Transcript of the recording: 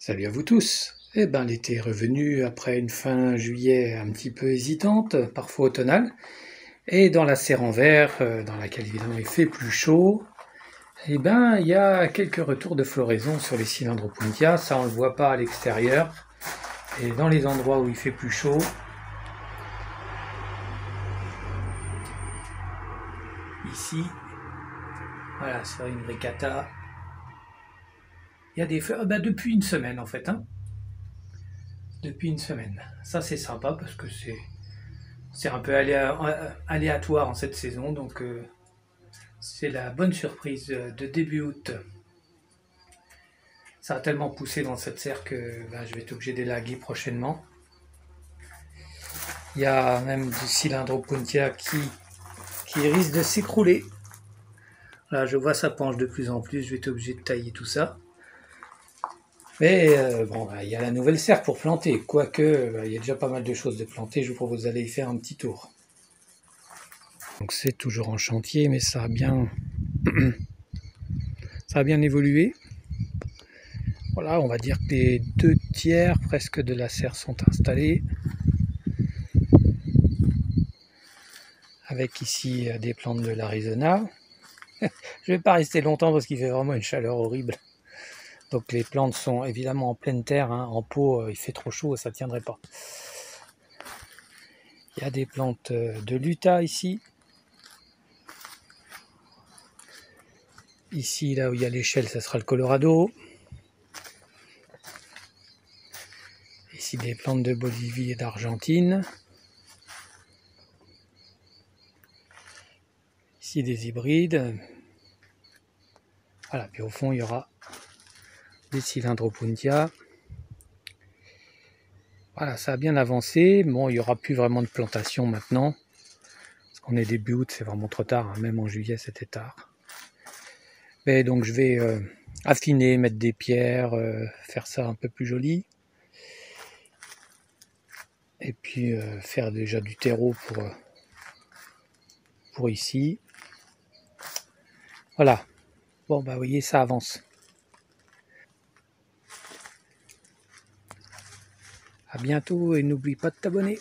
Salut à vous tous! Eh ben, l'été est revenu après une fin juillet un petit peu hésitante, parfois automnale. Et dans la serre en verre, dans laquelle évidemment il fait plus chaud, eh ben, il y a quelques retours de floraison sur les Cylindropuntia. Ça, on le voit pas à l'extérieur. Et dans les endroits où il fait plus chaud, ici, voilà, sur une bricata, il y a des fleurs, depuis une semaine en fait, hein. Depuis une semaine. Ça, c'est sympa parce que c'est un peu aléatoire en cette saison, donc c'est la bonne surprise de début août. Ça a tellement poussé dans cette serre que je vais être obligé d'élaguer prochainement. Il y a même du Cylindropuntia qui risque de s'écrouler. Là, je vois ça penche de plus en plus, je vais être obligé de tailler tout ça. Mais il y a la nouvelle serre pour planter, quoique il y a déjà pas mal de choses de planter, je vous propose d'aller y faire un petit tour. Donc c'est toujours en chantier, mais ça a bien évolué. Voilà, on va dire que les 2 tiers presque de la serre sont installés. Avec ici des plantes de l'Arizona. Je ne vais pas rester longtemps parce qu'il fait vraiment une chaleur horrible. Donc les plantes sont évidemment en pleine terre, hein. En pot il fait trop chaud, ça ne tiendrait pas. Il y a des plantes de l'Utah ici. Ici, là où il y a l'échelle, ça sera le Colorado. Ici des plantes de Bolivie et d'Argentine. Ici des hybrides. Voilà, puis au fond il y aura des Cylindropuntia. Voilà, ça a bien avancé. Bon, il n'y aura plus vraiment de plantation maintenant. Parce qu'on est début août, c'est vraiment trop tard, hein. Même en juillet, c'était tard. Mais donc je vais affiner, mettre des pierres, faire ça un peu plus joli. Et puis faire déjà du terreau pour ici. Voilà. Bon, vous voyez, ça avance. À bientôt et n'oublie pas de t'abonner.